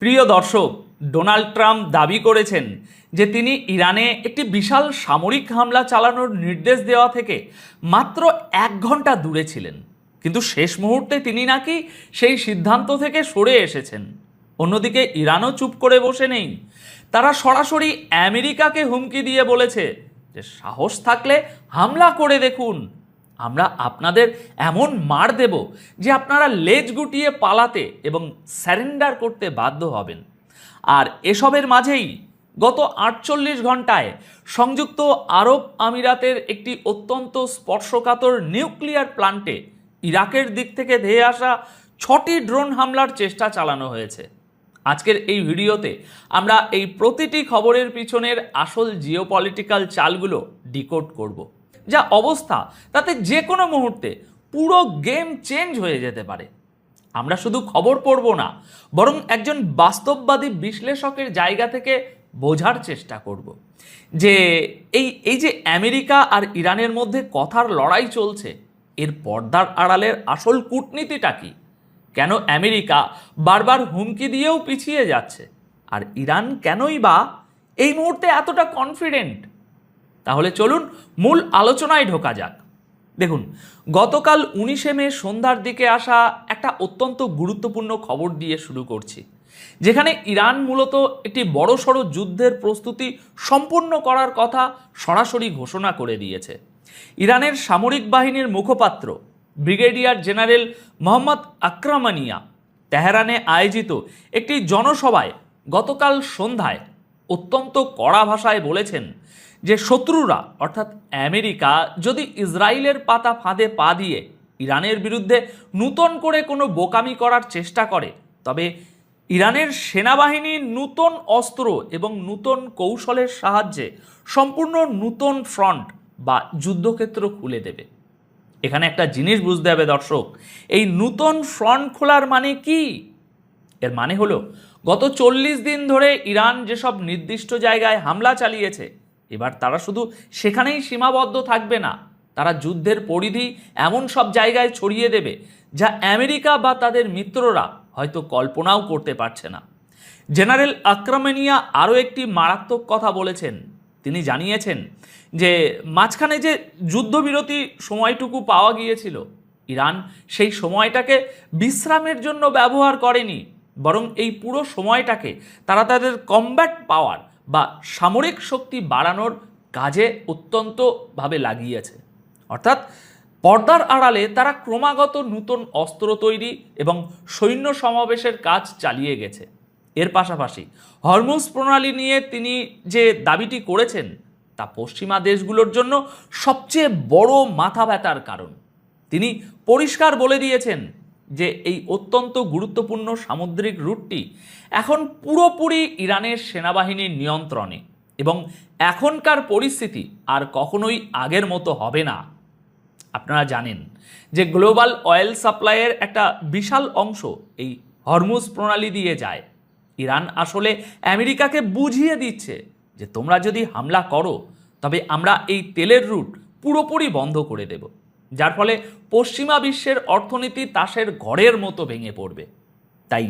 প্রিয় দর্শক, Donald Trump দাবি করেছেন যে তিনি ইরানে একটি বিশাল সামরিক হামলা চালানোর নির্দেশ দেওয়া থেকে মাত্র 1 ঘন্টা দূরে ছিলেন, কিন্তু শেষ মুহূর্তে তিনি নাকি সেই সিদ্ধান্ত থেকে সরে এসেছেন। অন্যদিকে ইরানও চুপ করে বসে নেই, তারা সরাসরি আমেরিকাকে হুমকি দিয়ে বলেছে যে সাহস থাকলে হামলা করে দেখুন, আমরা আপনাদের এমন মার দেব যে আপনারা লেজ গুটিয়ে পালাতে এবং স্যারেন্ডার করতে বাধ্য হবেন। আর এসবের মাঝেই গত 48 ঘন্টায় সংযুক্ত আরব আমিরাতের একটি অত্যন্ত স্পর্শকাতর নিউক্লিয়ার প্ল্যান্টে ইরাকের দিক থেকে ধেয়ে আসা 6টি ড্রোন হামলার চেষ্টা চালানো হয়েছে। আজকের এই ভিডিওতে আমরা এই প্রতিটি খবরের পিছনের আসল জিওপলিটিক্যাল চালগুলো ডিকোড করব। যা অবস্থা, তাতে যে কোনো মুহূর্তে পুরো গেম চেঞ্জ হয়ে যেতে পারে। আমরা শুধু খবর পড়ব না, বরং একজন বাস্তববাদী বিশ্লেষকের জায়গা থেকে বোঝার চেষ্টা করব যে এই যে আমেরিকা আর ইরানের মধ্যে কথার লড়াই চলছে, এর পর্দার আড়ালের আসল কূটনীতিটা কি? কেন আমেরিকা বারবার হুমকি দিয়েও পিছিয়ে যাচ্ছে, আর ইরান কেনই বা এই মুহূর্তে এতটা কনফিডেন্ট? তাহলে চলুন মূল আলোচনায় ঢোকা যাক। দেখুন, গতকাল 19 মে সন্ধ্যার দিকে আসা একটা অত্যন্ত গুরুত্বপূর্ণ খবর দিয়ে শুরু করছি, যেখানে ইরান মূলত একটি বড়সড় যুদ্ধের প্রস্তুতি সম্পূর্ণ করার কথা সরাসরি ঘোষণা করে দিয়েছে। ইরানের সামরিক বাহিনীর মুখপাত্র ব্রিগেডিয়ার জেনারেল মোহাম্মদ আকরামানিয়া তেহরানে আয়োজিত একটি জনসভায় গতকাল সন্ধ্যায় অত্যন্ত কড়া ভাষায় বলেছেন যে শত্রুরা অর্থাৎ আমেরিকা যদি ইসরায়েলের পাতা ফাঁদে পা দিয়ে ইরানের বিরুদ্ধে নূতন করে কোনো বোকামি করার চেষ্টা করে, তবে ইরানের সেনাবাহিনী নূতন অস্ত্র এবং নূতন কৌশলের সাহায্যে সম্পূর্ণ নূতন ফ্রন্ট বা যুদ্ধক্ষেত্র খুলে দেবে। এখানে একটা জিনিস বুঝতে হবে দর্শক, এই নূতন ফ্রন্ট খোলার মানে কি? এর মানে হলো গত 40 দিন ধরে ইরান যেসব নির্দিষ্ট জায়গায় হামলা চালিয়েছে, এবার তারা শুধু সেখানেই সীমাবদ্ধ থাকবে না, তারা যুদ্ধের পরিধি এমন সব জায়গায় ছড়িয়ে দেবে যা আমেরিকা বা তাদের মিত্ররা হয়তো কল্পনাও করতে পারছে না। জেনারেল আকরামানিয়া আরও একটি মারাত্মক কথা বলেছেন। তিনি জানিয়েছেন যে মাঝখানে যে যুদ্ধবিরতি সময়টুকু পাওয়া গিয়েছিল, ইরান সেই সময়টাকে বিশ্রামের জন্য ব্যবহার করেনি, বরং এই পুরো সময়টাকে তারা তাদের কমব্যাট পাওয়ার বা সামরিক শক্তি বাড়ানোর কাজে অত্যন্তভাবে লাগিয়েছে। অর্থাৎ পর্দার আড়ালে তারা ক্রমাগত নূতন অস্ত্র তৈরি এবং সৈন্য সমাবেশের কাজ চালিয়ে গেছে। এর পাশাপাশি হরমুজ প্রণালী নিয়ে তিনি যে দাবিটি করেছেন, তা পশ্চিমা দেশগুলোর জন্য সবচেয়ে বড় মাথা ব্যথার কারণ। তিনি পরিষ্কার বলে দিয়েছেন যে এই অত্যন্ত গুরুত্বপূর্ণ সামুদ্রিক রুটটি এখন পুরোপুরি ইরানের সেনাবাহিনীর নিয়ন্ত্রণে, এবং এখনকার পরিস্থিতি আর কখনোই আগের মতো হবে না। আপনারা জানেন যে গ্লোবাল অয়েল সাপ্লাইয়ের একটা বিশাল অংশ এই হরমুজ প্রণালী দিয়ে যায়। ইরান আসলে আমেরিকাকে বুঝিয়ে দিচ্ছে যে তোমরা যদি হামলা করো, তবে আমরা এই তেলের রুট পুরোপুরি বন্ধ করে দেব, যার ফলে পশ্চিমা বিশ্বের অর্থনীতি তাসের ঘরের মতো ভেঙে পড়বে। তাই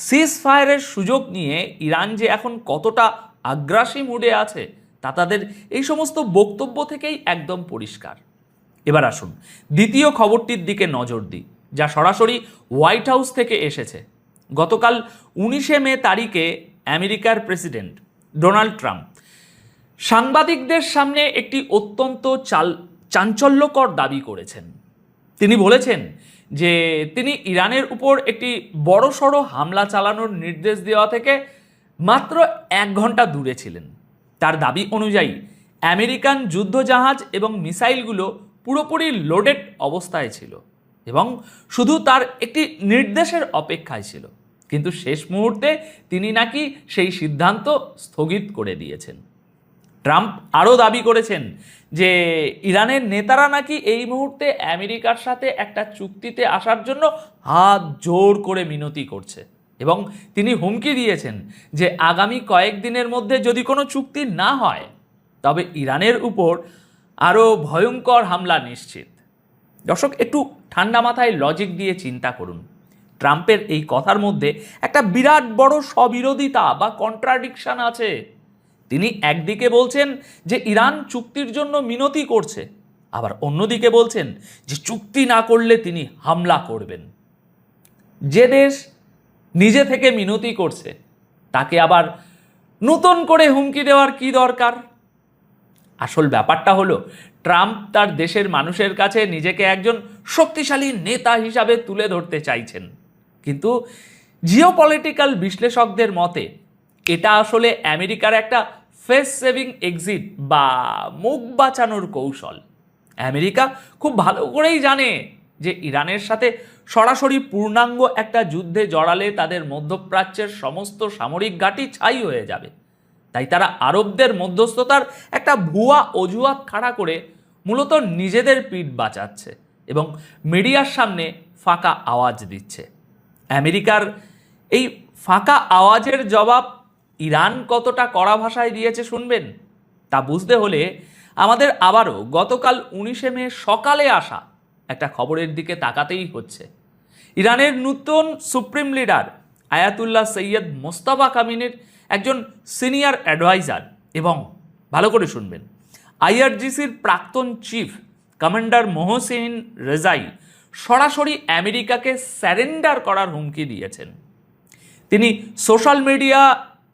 সিজ ফায়ারের সুযোগ নিয়ে ইরান যে এখন কতটা আগ্রাসী মুডে আছে, তা তাদের এই সমস্ত বক্তব্য থেকেই একদম পরিষ্কার। এবার আসুন দ্বিতীয় খবরটির দিকে নজর দিই, যা সরাসরি হোয়াইট হাউস থেকে এসেছে। গতকাল 19 মে তারিখে আমেরিকার প্রেসিডেন্ট ডোনাল্ড ট্রাম্প সাংবাদিকদের সামনে একটি অত্যন্ত চাঞ্চল্যকর দাবি করেছেন। তিনি বলেছেন যে তিনি ইরানের উপর একটি বড়সড় হামলা চালানোর নির্দেশ দেওয়া থেকে মাত্র 1 ঘন্টা দূরে ছিলেন। তার দাবি অনুযায়ী আমেরিকান যুদ্ধজাহাজ এবং মিসাইলগুলো পুরোপুরি লোডেড অবস্থায় ছিল এবং শুধু তার একটি নির্দেশের অপেক্ষায় ছিল, কিন্তু শেষ মুহূর্তে তিনি নাকি সেই সিদ্ধান্ত স্থগিত করে দিয়েছেন। ট্রাম্প আরও দাবি করেছেন যে ইরানের নেতারা নাকি এই মুহূর্তে আমেরিকার সাথে একটা চুক্তিতে আসার জন্য হাত জোর করে মিনতি করছে, এবং তিনি হুমকি দিয়েছেন যে আগামী কয়েকদিনের মধ্যে যদি কোনো চুক্তি না হয়, তবে ইরানের উপর আরও ভয়ঙ্কর হামলা নিশ্চিত। দর্শক, একটু ঠান্ডা মাথায় লজিক দিয়ে চিন্তা করুন। ট্রাম্পের এই কথার মধ্যে একটা বিরাট বড় স্ববিরোধিতা বা কন্ট্রাডিকশন আছে। তিনি একদিকে বলছেন যে ইরান চুক্তির জন্য মিনতি করছে, আবার অন্যদিকে বলছেন যে চুক্তি না করলে তিনি হামলা করবেন। যে দেশ নিজে থেকে মিনতি করছে তাকে আবার নতুন করে হুমকি দেওয়ার কি দরকার? আসল ব্যাপারটা হলো ট্রাম্প তার দেশের মানুষের কাছে নিজেকে একজন শক্তিশালী নেতা হিসাবে তুলে ধরতে চাইছেন, কিন্তু জিওপলিটিক্যাল বিশ্লেষকদের মতে এটা আসলে আমেরিকার একটা ফেস সেভিং এক্সিট বা মুখ বাঁচানোর কৌশল। আমেরিকা খুব ভালো করেই জানে যে ইরানের সাথে সরাসরি পূর্ণাঙ্গ একটা যুদ্ধে জড়ালে তাদের মধ্যপ্রাচ্যের সমস্ত সামরিক ঘাঁটি ছাই হয়ে যাবে। তাই তারা আরবদের মধ্যস্থতার একটা ভুয়া অজুহাত খাড়া করে মূলত নিজেদের পিঠ বাঁচাচ্ছে এবং মিডিয়ার সামনে ফাঁকা আওয়াজ দিচ্ছে। আমেরিকার এই ফাঁকা আওয়াজের জবাব ইরান কতটা কড়া ভাষায় দিয়েছে শুনবেন? তা বুঝতে হলে আমাদের আবারও গতকাল 19 মে সকালে আসা একটা খবরের দিকে তাকাতেই হচ্ছে। ইরানের নতুন supreme leader Ayatollah Syed Mostafa কামিনের একজন সিনিয়র অ্যাডভাইজার এবং ভালো করে শুনবেন, আইআরজিসির প্রাক্তন চিফ কমান্ডার মোহসিন রেজাই সরাসরি আমেরিকাকে স্যারেন্ডার করার হুমকি দিয়েছেন। তিনি সোশ্যাল মিডিয়া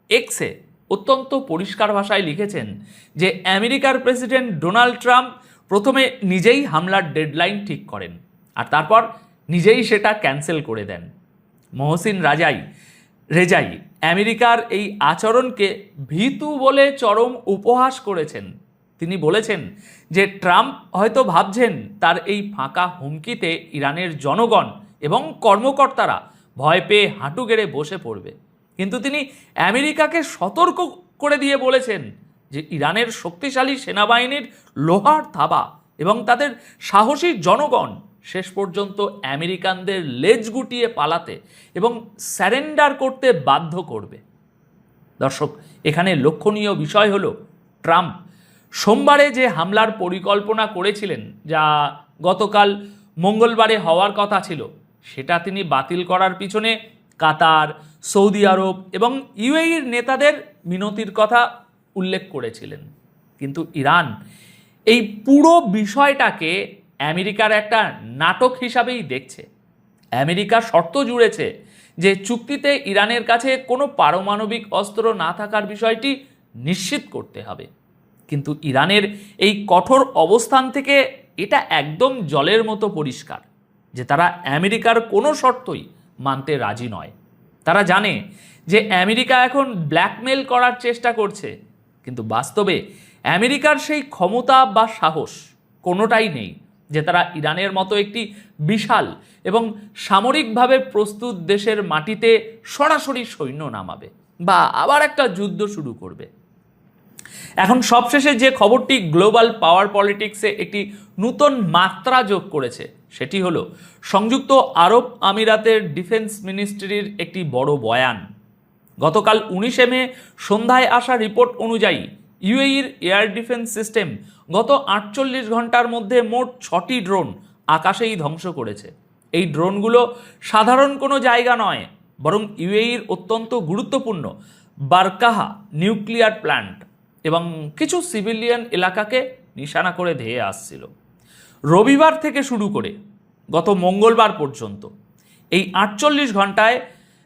এক্সে অত্যন্ত পরিষ্কার ভাষায় লিখেছেন যে আমেরিকার প্রেসিডেন্ট ডোনাল্ড ট্রাম্প প্রথমে নিজেই হামলার ডেডলাইন ঠিক করেন আর তারপর নিজেই সেটা ক্যান্সেল করে দেন। মোহসিন রেজাই আমেরিকার এই আচরণকে ভীতু বলে চরম উপহাস করেছেন। তিনি বলেছেন যে ট্রাম্প হয়তো ভাবছেন তার এই ফাঁকা হুমকিতে ইরানের জনগণ এবং কর্মকর্তারা ভয় পেয়ে হাঁটু গেড়ে বসে পড়বে, কিন্তু তিনি আমেরিকাকে সতর্ক করে দিয়ে বলেছেন যে ইরানের শক্তিশালী সেনাবাহিনীর লোহার থাবা এবং তাদের সাহসী জনগণ শেষ পর্যন্ত আমেরিকানদের লেজ গুটিয়ে পালাতে এবং স্যারেন্ডার করতে বাধ্য করবে। দর্শক, এখানে লক্ষণীয় বিষয় হলো ট্রাম্প সোমবারে যে হামলার পরিকল্পনা করেছিলেন, যা গতকাল মঙ্গলবারে হওয়ার কথা ছিল, সেটা তিনি বাতিল করার পিছনে কাতার, সৌদি আরব এবং ইউএইর নেতাদের মিনতির কথা উল্লেখ করেছিলেন। কিন্তু ইরান এই পুরো বিষয়টাকে আমেরিকার একটা নাটক হিসাবেই দেখছে। আমেরিকা শর্ত জুড়েছে যে চুক্তিতে ইরানের কাছে কোনো পারমাণবিক অস্ত্র না থাকার বিষয়টি নিশ্চিত করতে হবে, কিন্তু ইরানের এই কঠোর অবস্থান থেকে এটা একদম জলের মতো পরিষ্কার যে তারা আমেরিকার কোনো শর্তই মানতে রাজি নয়। তারা জানে যে আমেরিকা এখন ব্ল্যাকমেল করার চেষ্টা করছে, কিন্তু বাস্তবে আমেরিকার সেই ক্ষমতা বা সাহস কোনোটাই নেই যে তারা ইরানের মতো একটি বিশাল এবং সামরিকভাবে প্রস্তুত দেশের মাটিতে সরাসরি সৈন্য নামাবে বা আবার একটা যুদ্ধ শুরু করবে। এখন সবশেষে যে খবরটি গ্লোবাল পাওয়ার পলিটিক্সে একটি নতুন মাত্রা যোগ করেছে সেটি হলো সংযুক্ত আরব আমিরাতের ডিফেন্স মিনিস্ট্রির একটি বড় বয়ান। গতকাল 19 মে সন্ধ্যায় আসা রিপোর্ট অনুযায়ী ইউএইর এয়ার ডিফেন্স সিস্টেম গত 48 ঘন্টার মধ্যে মোট 6টি ড্রোন আকাশেই ধ্বংস করেছে। এই ড্রোনগুলো সাধারণ কোনো জায়গা নয়, বরং ইউএইর অত্যন্ত গুরুত্বপূর্ণ বারকাহা নিউক্লিয়ার প্ল্যান্ট এবং কিছু সিভিলিয়ান এলাকাকে নিশানা করে ধেয়ে আসছিল। রবিবার থেকে শুরু করে গত মঙ্গলবার পর্যন্ত এই 48 ঘন্টায়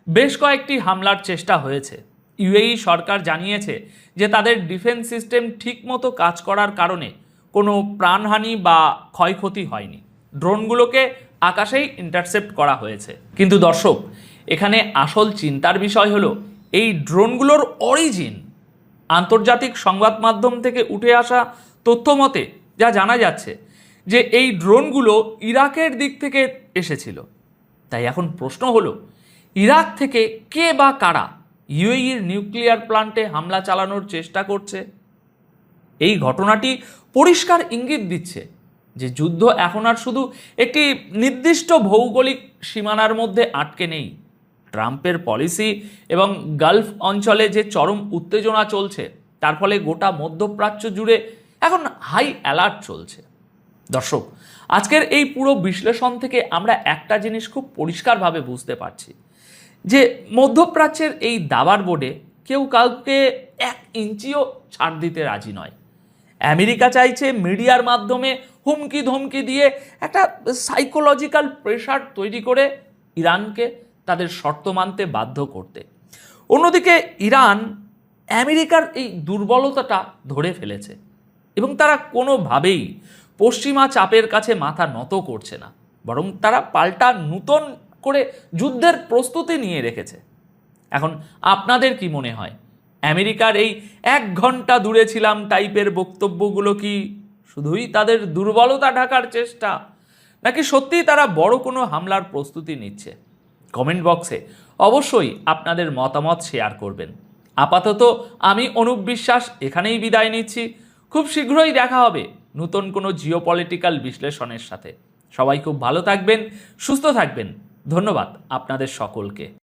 বেশ কয়েকটি হামলার চেষ্টা হয়েছে। ইউএই সরকার জানিয়েছে যে তাদের ডিফেন্স সিস্টেম ঠিকমতো কাজ করার কারণে কোনো প্রাণহানি বা ক্ষয়ক্ষতি হয়নি। ড্রোনগুলোকে আকাশেই ইন্টারসেপ্ট করা হয়েছে। কিন্তু দর্শক, এখানে আসল চিন্তার বিষয় হলো এই ড্রোনগুলোর অরিজিন। আন্তর্জাতিক সংবাদ মাধ্যম থেকে উঠে আসা তথ্য মতে যা জানা যাচ্ছে যে এই ড্রোনগুলো ইরাকের দিক থেকে এসেছিল। তাই এখন প্রশ্ন হলো, ইরাক থেকে কে বা কারা ইউএইর নিউক্লিয়ার প্ল্যান্টে হামলা চালানোর চেষ্টা করছে? এই ঘটনাটি পরিষ্কার ইঙ্গিত দিচ্ছে যে যুদ্ধ এখন আর শুধু একটি নির্দিষ্ট ভৌগোলিক সীমানার মধ্যে আটকে নেই। ট্রাম্পের পলিসি এবং গালফ অঞ্চলে যে চরম উত্তেজনা চলছে তার ফলে গোটা মধ্যপ্রাচ্য জুড়ে এখন হাই অ্যালার্ট চলছে। দর্শক, আজকের এই পুরো বিশ্লেষণ থেকে আমরা একটা জিনিস খুব পরিষ্কারভাবে বুঝতে পারছি যে মধ্যপ্রাচ্যের এই দাবার বোর্ডে কেউ কাউকে 1 ইঞ্চিও ছাড় দিতে রাজি নয়। আমেরিকা চাইছে মিডিয়ার মাধ্যমে হুমকি ধমকি দিয়ে একটা সাইকোলজিক্যাল প্রেশার তৈরি করে ইরানকে তাদের শর্ত মানতে বাধ্য করতে। অন্যদিকে ইরান আমেরিকার এই দুর্বলতাটা ধরে ফেলেছে এবং তারা কোনোভাবেই পশ্চিমা চাপের কাছে মাথা নত করছে না, বরং তারা পাল্টা নূতন করে যুদ্ধের প্রস্তুতি নিয়ে রেখেছে। এখন আপনাদের কি মনে হয়, আমেরিকার এই 1 ঘন্টা দূরে ছিলাম টাইপের বক্তব্যগুলো কি শুধুই তাদের দুর্বলতা ঢাকার চেষ্টা, নাকি সত্যিই তারা বড় কোনো হামলার প্রস্তুতি নিচ্ছে? কমেন্ট বক্সে অবশ্যই আপনাদের মতামত শেয়ার করবেন। আপাতত আমি অনুপ বিশ্বাস এখানেই বিদায় নিচ্ছি। খুব শীঘ্রই দেখা হবে নতুন কোনো জিওপলিটিক্যাল বিশ্লেষণের সাথে। সবাই খুব ভালো থাকবেন, সুস্থ থাকবেন। ধন্যবাদ আপনাদের সকলকে।